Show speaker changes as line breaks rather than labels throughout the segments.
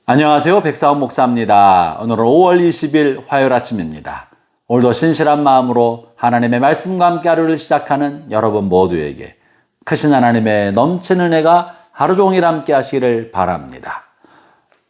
안녕하세요. 백사원 목사입니다. 오늘은 5월 20일 화요일 아침입니다. 오늘도 신실한 마음으로 하나님의 말씀과 함께 하루를 시작하는 여러분 모두에게 크신 하나님의 넘치는 은혜가 하루 종일 함께 하시기를 바랍니다.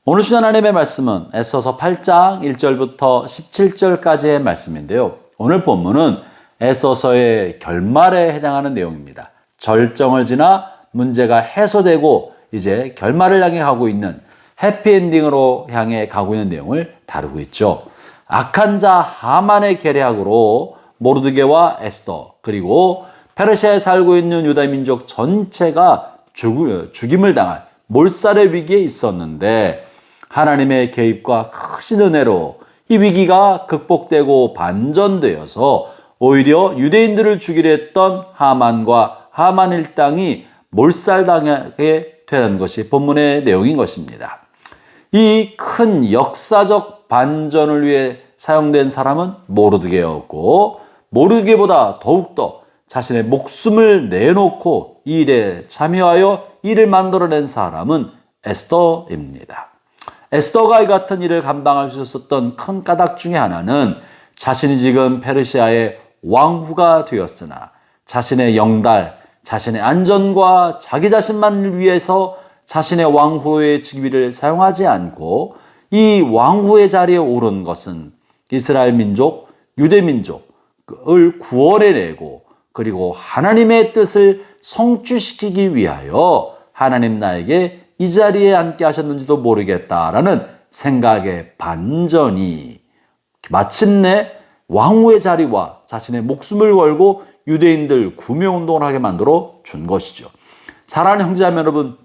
오늘 주신 하나님의 말씀은 에스더서 8장 1절부터 17절까지의 말씀인데요. 오늘 본문은 에스더서의 결말에 해당하는 내용입니다. 절정을 지나 문제가 해소되고 이제 결말을 향해 가고 있는 해피엔딩으로 향해 가고 있는 내용을 다루고 있죠. 악한 자 하만의 계략으로 모르드게와 에스더 그리고 페르시아에 살고 있는 유다 민족 전체가 죽임을 당할 몰살의 위기에 있었는데 하나님의 개입과 크신 은혜로 이 위기가 극복되고 반전되어서 오히려 유대인들을 죽이려 했던 하만과 하만 일당이 몰살당하게 되는 것이 본문의 내용인 것입니다. 이 큰 역사적 반전을 위해 사용된 사람은 모르드게였고 모르드게보다 더욱더 자신의 목숨을 내놓고 이 일에 참여하여 일을 만들어낸 사람은 에스더입니다. 에스더가 이 같은 일을 감당할 수 있었던 큰 까닭 중에 하나는 자신이 지금 페르시아의 왕후가 되었으나 자신의 영달, 자신의 안전과 자기 자신만을 위해서 자신의 왕후의 직위를 사용하지 않고 이 왕후의 자리에 오른 것은 이스라엘 민족, 유대 민족을 구원해내고 그리고 하나님의 뜻을 성취시키기 위하여 하나님 나에게 이 자리에 앉게 하셨는지도 모르겠다라는 생각의 반전이 마침내 왕후의 자리와 자신의 목숨을 걸고 유대인들 구매운동을 하게 만들어 준 것이죠. 사랑하는 형제자매 여러분,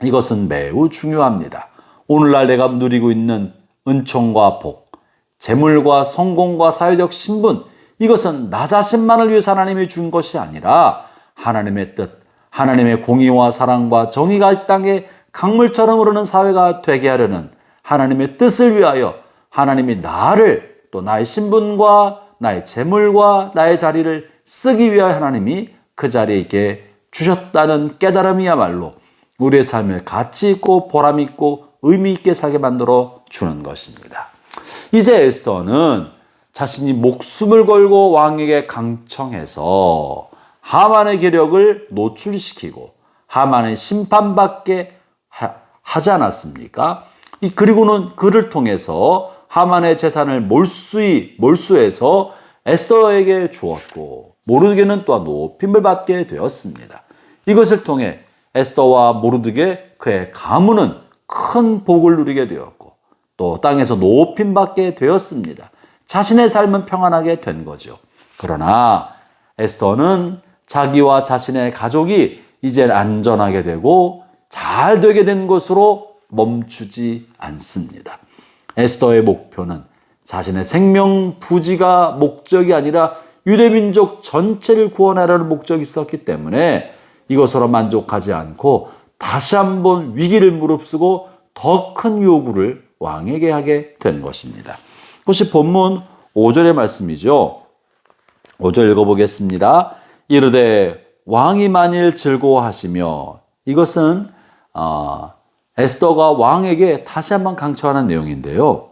이것은 매우 중요합니다. 오늘날 내가 누리고 있는 은총과 복, 재물과 성공과 사회적 신분, 이것은 나 자신만을 위해서 하나님이 준 것이 아니라 하나님의 뜻, 하나님의 공의와 사랑과 정의가 이 땅에 강물처럼 흐르는 사회가 되게 하려는 하나님의 뜻을 위하여 하나님이 나를 또 나의 신분과 나의 재물과 나의 자리를 쓰기 위하여 하나님이 그 자리에 있게 주셨다는 깨달음이야말로 우리의 삶을 가치 있고 보람 있고 의미 있게 살게 만들어 주는 것입니다. 이제 에스더는 자신이 목숨을 걸고 왕에게 강청해서 하만의 계략을 노출시키고 하만의 심판받게 하지 않았습니까? 그리고는 그를 통해서 하만의 재산을 몰수해서 에스더에게 주었고 모르드게는 또한 높임을 받게 되었습니다. 이것을 통해 에스더와 모르드게 그의 가문은 큰 복을 누리게 되었고 또 땅에서 높임 받게 되었습니다. 자신의 삶은 평안하게 된 거죠. 그러나 에스더는 자기와 자신의 가족이 이제 안전하게 되고 잘 되게 된 것으로 멈추지 않습니다. 에스더의 목표는 자신의 생명 부지가 목적이 아니라 유대민족 전체를 구원하려는 목적이 있었기 때문에 이것으로 만족하지 않고 다시 한번 위기를 무릅쓰고 더 큰 요구를 왕에게 하게 된 것입니다. 그것이 본문 5절의 말씀이죠. 5절 읽어보겠습니다. 이르되 왕이 만일 즐거워하시며, 이것은 에스더가 왕에게 다시 한번 강조하는 내용인데요.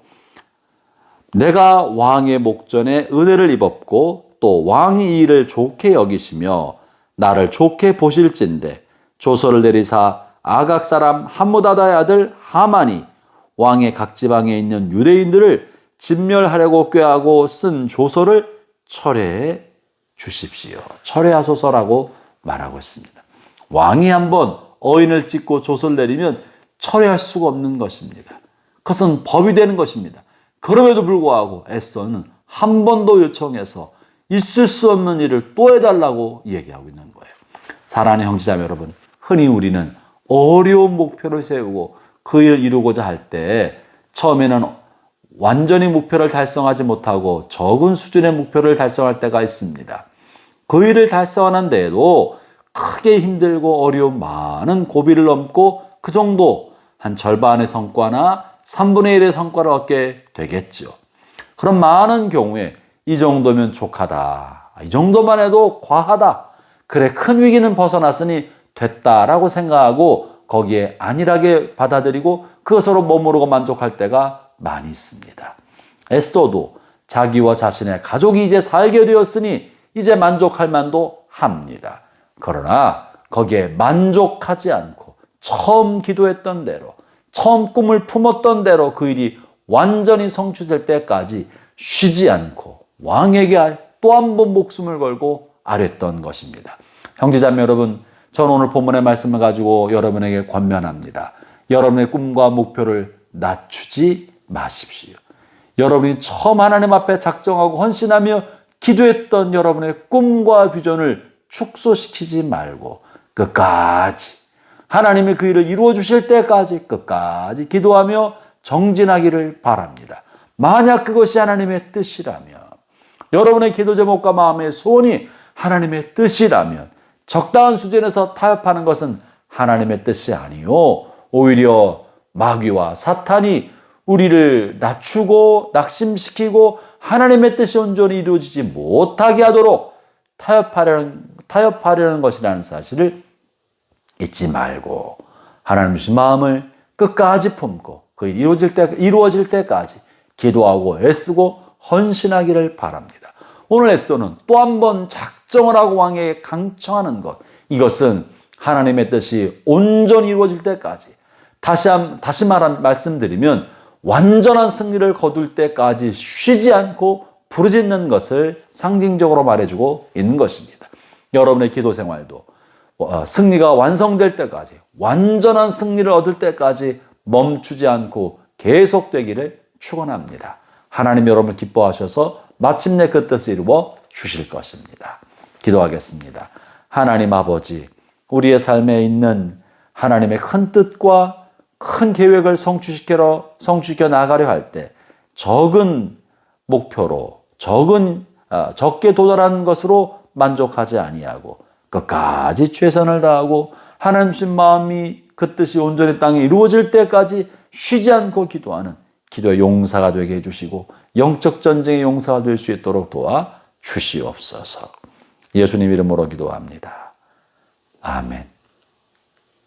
내가 왕의 목전에 은혜를 입었고 또 왕이 이 일을 좋게 여기시며 나를 좋게 보실진대 조서를 내리사 아각 사람 함무다다의 아들 하만이 왕의 각 지방에 있는 유대인들을 진멸하려고 꾀하고 쓴 조서를 철회해 주십시오. 철회하소서라고 말하고 있습니다. 왕이 한번 어인을 찍고 조서를 내리면 철회할 수가 없는 것입니다. 그것은 법이 되는 것입니다. 그럼에도 불구하고 에스더는 한 번 더 요청해서 있을 수 없는 일을 또 해달라고 얘기하고 있는 거예요. 사랑하는 형제자매 여러분, 흔히 우리는 어려운 목표를 세우고 그 일을 이루고자 할 때 처음에는 완전히 목표를 달성하지 못하고 적은 수준의 목표를 달성할 때가 있습니다. 그 일을 달성하는 데에도 크게 힘들고 어려운 많은 고비를 넘고 그 정도 한 절반의 성과나 3분의 1의 성과를 얻게 되겠죠. 그런 많은 경우에 이 정도면 족하다, 이 정도만 해도 과하다, 그래 큰 위기는 벗어났으니 됐다라고 생각하고 거기에 안일하게 받아들이고 그것으로 머무르고 만족할 때가 많이 있습니다. 에스더도 자기와 자신의 가족이 이제 살게 되었으니 이제 만족할 만도 합니다. 그러나 거기에 만족하지 않고 처음 기도했던 대로, 처음 꿈을 품었던 대로 그 일이 완전히 성취될 때까지 쉬지 않고 왕에게 또 한 번 목숨을 걸고 아뢰던 것입니다. 형제자매 여러분, 저는 오늘 본문의 말씀을 가지고 여러분에게 권면합니다. 여러분의 꿈과 목표를 낮추지 마십시오. 여러분이 처음 하나님 앞에 작정하고 헌신하며 기도했던 여러분의 꿈과 비전을 축소시키지 말고 끝까지 하나님이 그 일을 이루어 주실 때까지 끝까지 기도하며 정진하기를 바랍니다. 만약 그것이 하나님의 뜻이라면, 여러분의 기도 제목과 마음의 소원이 하나님의 뜻이라면 적당한 수준에서 타협하는 것은 하나님의 뜻이 아니요, 오히려 마귀와 사탄이 우리를 낮추고 낙심시키고 하나님의 뜻이 온전히 이루어지지 못하게 하도록 타협하려는 것이라는 사실을 잊지 말고 하나님 주신 마음을 끝까지 품고 그 이루어질 때까지 기도하고 애쓰고 헌신하기를 바랍니다. 오늘 에스더는 또 한 번 작정을 하고 왕에게 강청하는 것, 이것은 하나님의 뜻이 온전히 이루어질 때까지, 다시 말씀드리면 완전한 승리를 거둘 때까지 쉬지 않고 부르짖는 것을 상징적으로 말해주고 있는 것입니다. 여러분의 기도 생활도 승리가 완성될 때까지, 완전한 승리를 얻을 때까지 멈추지 않고 계속되기를 축원합니다. 하나님 여러분을 기뻐하셔서 마침내 그 뜻을 이루어 주실 것입니다. 기도하겠습니다. 하나님 아버지, 우리의 삶에 있는 하나님의 큰 뜻과 큰 계획을 성취시켜 나가려 할 때 적은 목표로, 적게 도달하는 것으로 만족하지 아니하고 끝까지 최선을 다하고 하나님 주신 마음이 그 뜻이 온전히 땅에 이루어질 때까지 쉬지 않고 기도하는 기도의 용사가 되게 해주시고 영적 전쟁의 용사가 될 수 있도록 도와 주시옵소서. 예수님 이름으로 기도합니다. 아멘.